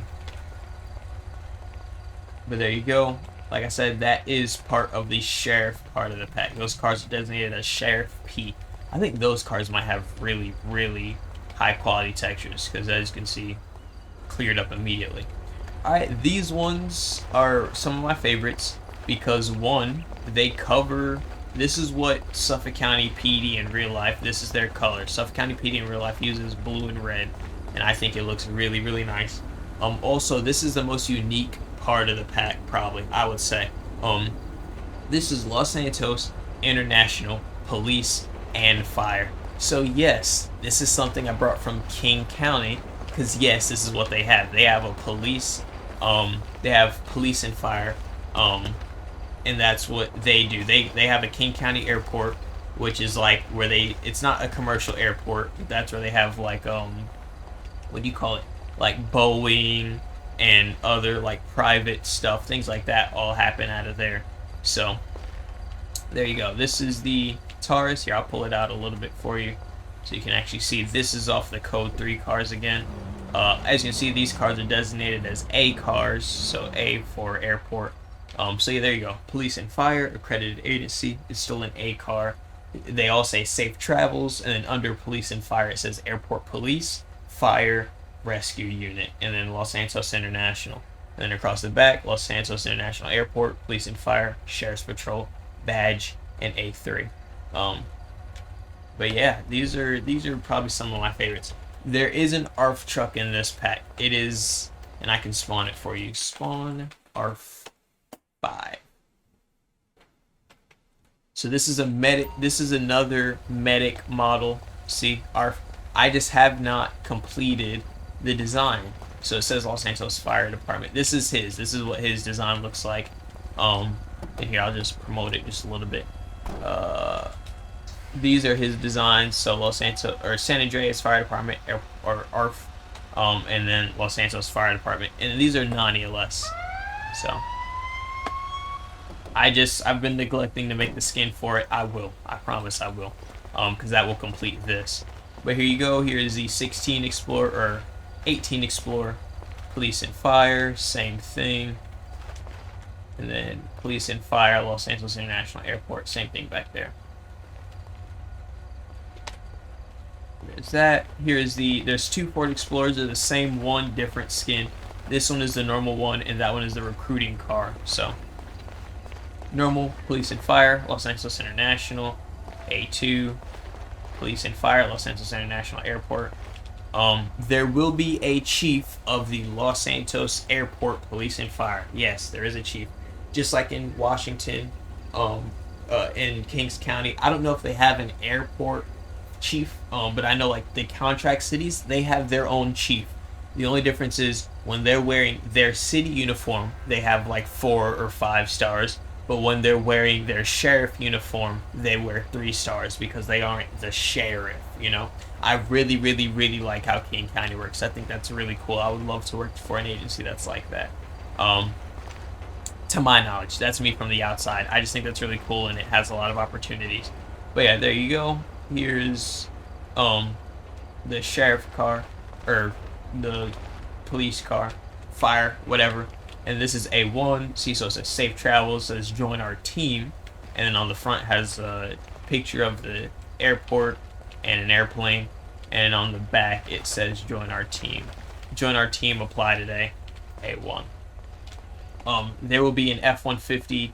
But there you go. Like I said, that is part of the sheriff part of the pack. Those cars are designated as Sheriff P. I think those cars might have really, really high quality textures, because as you can see, cleared up immediately. Alright, these ones are some of my favorites because one, they cover, this is what Suffolk County PD in real life, this is their color. Suffolk County PD in real life uses blue and red, and I think it looks really, really nice. Also, this is the most unique part of the pack, probably, I would say. This is Los Santos International Police and Fire. So yes, this is something I brought from King County, because yes, this is what they have. They have a police, they have police and fire, and that's what they do. They have a King County airport, which is like where it's not a commercial airport. That's where they have like what do you call it? Like Boeing and other like private stuff, things like that, all happen out of there. So there you go. This is the Taurus. Here, I'll pull it out a little bit for you so you can actually see. This is off the Code 3 cars again. As you can see, these cars are designated as A cars, so A for airport. So yeah, there you go. Police and Fire, accredited agency, is still an A car. They all say safe travels, and then under Police and Fire it says Airport Police, Fire, Rescue Unit, and then Los Santos International. And then across the back, Los Santos International Airport, Police and Fire, Sheriff's Patrol, Badge, and A3. But yeah, these are probably some of my favorites. There is an ARF truck in this pack. It is, and I can spawn it for you. Spawn ARF 5. So this is a medic. This is another medic model. See, ARF. I just have not completed the design. So it says Los Santos Fire Department. This is his. This is what his design looks like. And here I'll just promote it just a little bit. These are his designs. So Los Santos or San Andreas Fire Department or ARF, and then Los Santos Fire Department, and these are non-ELS. So I've been neglecting to make the skin for it. I will. I promise I will. Because that will complete this. But here you go. Here is the 16 Explorer or 18 Explorer, Police and Fire, same thing. And then Police and Fire, Los Santos International Airport, same thing back there. There's that. There's two Ford Explorers. They're the same one, different skin. This one is the normal one, and that one is the recruiting car. So, normal, Police and Fire, Los Santos International, A2, Police and Fire, Los Santos International Airport. There will be a chief of the Los Santos Airport Police and Fire. Yes, there is a chief. Just like in Washington, in Kings County. I don't know if they have an airport chief, but I know like the contract cities, they have their own chief. The only difference is when they're wearing their city uniform, they have like 4 or 5 stars. But when they're wearing their sheriff uniform, they wear 3 stars because they aren't the sheriff, you know? I really, really, really like how King County works. I think that's really cool. I would love to work for an agency that's like that. To my knowledge, that's me from the outside. I just think that's really cool, and it has a lot of opportunities. But yeah, there you go. Here's the sheriff car, or the police car, fire, whatever. And this is A1. See, so it says safe travels, says join our team, and then on the front has a picture of the airport and an airplane, and on the back it says join our team. Join our team, apply today. A1. There will be an F-150.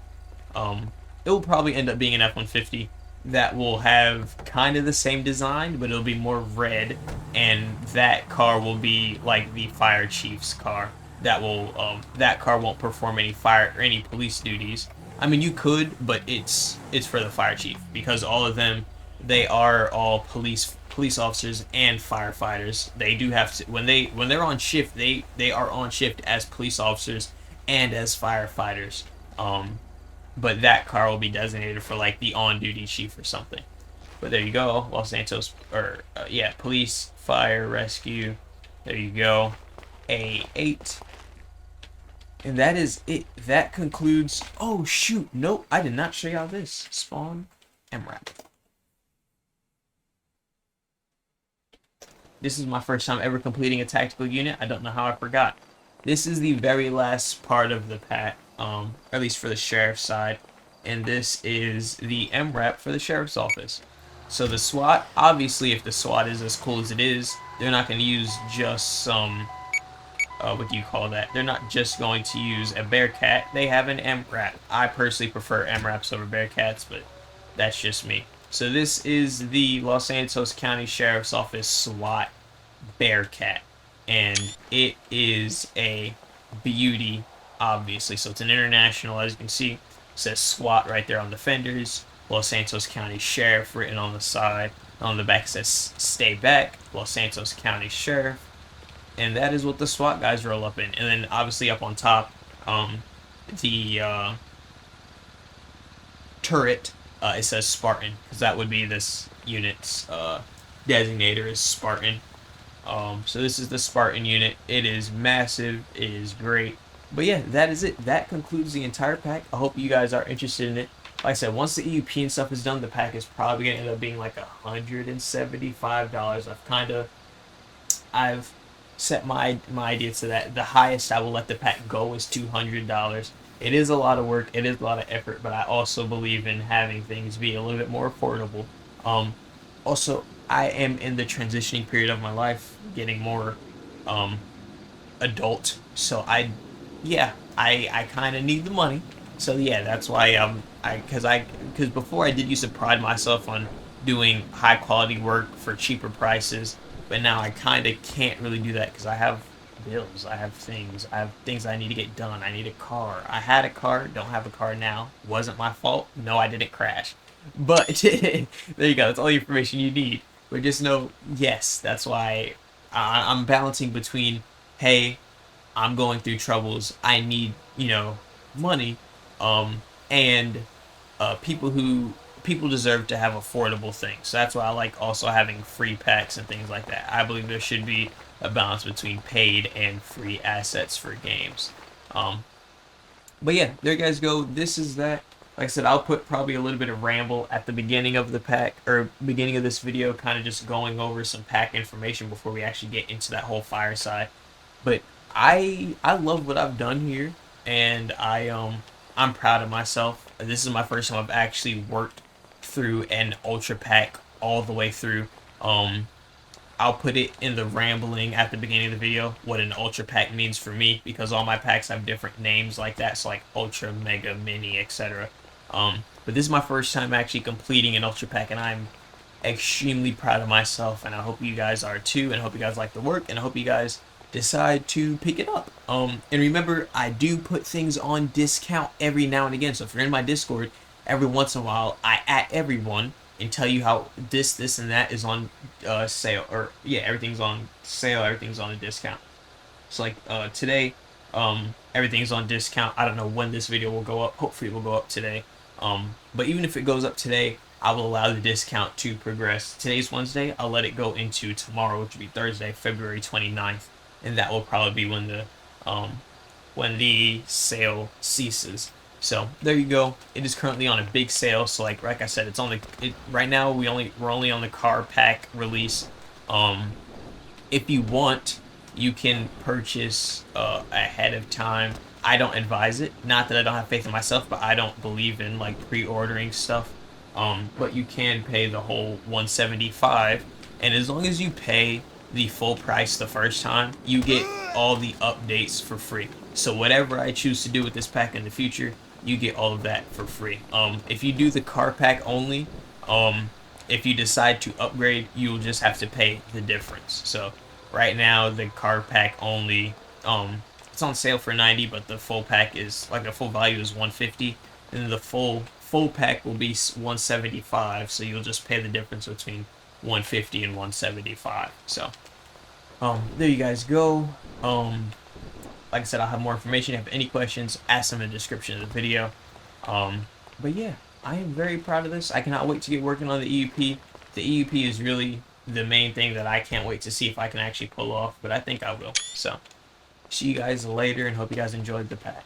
It will probably end up being an F-150 that will have kind of the same design, but it'll be more red, and that car will be like the fire chief's car. That car won't perform any fire or any police duties. I mean, you could, but it's for the fire chief, because all of them, they are all police officers and firefighters. They do have to, when they're on shift, they are on shift as police officers and as firefighters. But that car will be designated for like the on-duty chief or something. But there you go, Los Santos, or police, fire, rescue. There you go, A8. And that is it. That concludes. Oh shoot! Nope, I did not show y'all this. Spawn MRAP. This is my first time ever completing a tactical unit. I don't know how I forgot. This is the very last part of the pack, or at least for the sheriff's side, and this is the MRAP for the sheriff's office. So the SWAT, obviously, if the SWAT is as cool as it is, they're not going to use just some. What do you call that? They're not just going to use a Bearcat. They have an MRAP. I personally prefer MRAPs over Bearcats, but that's just me. So this is the Los Santos County Sheriff's Office SWAT Bearcat, and it is a beauty, obviously. So it's an international, as you can see. It says SWAT right there on the fenders. Los Santos County Sheriff written on the side. On the back it says stay back, Los Santos County Sheriff. And that is what the SWAT guys roll up in. And then obviously up on top, the turret it says Spartan, because that would be this unit's designator is Spartan. So this is the Spartan unit. It is massive. It is great. But yeah, that is it. That concludes the entire pack. I hope you guys are interested in it. Like I said, once the EUP and stuff is done, the pack is probably gonna end up being like $175. I've set my idea to that. The highest I will let the pack go is $200. It is a lot of work. It is a lot of effort, but I also believe in having things be a little bit more affordable. Um, Also, I am in the transitioning period of my life, getting more um, adult. So I kind of need the money. So yeah, that's why because before I did used to pride myself on doing high quality work for cheaper prices, but now I kind of can't really do that because I have bills, I have things I need to get done. I need a car. I had a car, don't have a car now. Wasn't my fault. No, I didn't crash. But there you go. That's all the information you need. But just know, yes, that's why I'm balancing between, hey, I'm going through troubles. I need, money, and people deserve to have affordable things. So that's why I like also having free packs and things like that. I believe there should be a balance between paid and free assets for games. Um, but yeah, there you guys go. This is that. Like I said, I'll put probably a little bit of ramble at the beginning of the pack or beginning of this video, kind of just going over some pack information before we actually get into that whole fireside. But I love what I've done here, and I'm proud of myself. This is my first time I've actually worked through an ultra pack all the way through. Um, I'll put it in the rambling at the beginning of the video what an ultra pack means for me, because all my packs have different names like that. So like ultra, mega, mini, etc. But this is my first time actually completing an ultra pack, and I'm extremely proud of myself, and I hope you guys are too, and I hope you guys like the work, and I hope you guys decide to pick it up. And remember, I do put things on discount every now and again. So if you're in my Discord, every once in a while, I at everyone and tell you how this, and that is on sale, or yeah, everything's on sale, everything's on a discount. So like today, everything's on discount. I don't know when this video will go up. Hopefully, it will go up today. But even if it goes up today, I will allow the discount to progress. Today's Wednesday. I'll let it go into tomorrow, which will be Thursday, February 29th, and that will probably be when the sale ceases. So there you go. It is currently on a big sale. So like I said, it's on right now. We're only on the car pack release. If you want, you can purchase ahead of time. I don't advise it. Not that I don't have faith in myself, but I don't believe in like pre-ordering stuff. But you can pay the whole 175, and as long as you pay the full price the first time, you get all the updates for free. So whatever I choose to do with this pack in the future, you get all of that for free. If you do the car pack only, if you decide to upgrade, you'll just have to pay the difference. So right now the car pack only, it's on sale for 90, but the full pack is like the full value is 150, and the full pack will be 175. So you'll just pay the difference between 150 and 175. So there you guys go. Like I said, I'll have more information. If you have any questions, ask them in the description of the video. But yeah, I am very proud of this. I cannot wait to get working on the EUP. The EUP is really the main thing that I can't wait to see if I can actually pull off, but I think I will. So see you guys later, and hope you guys enjoyed the pack.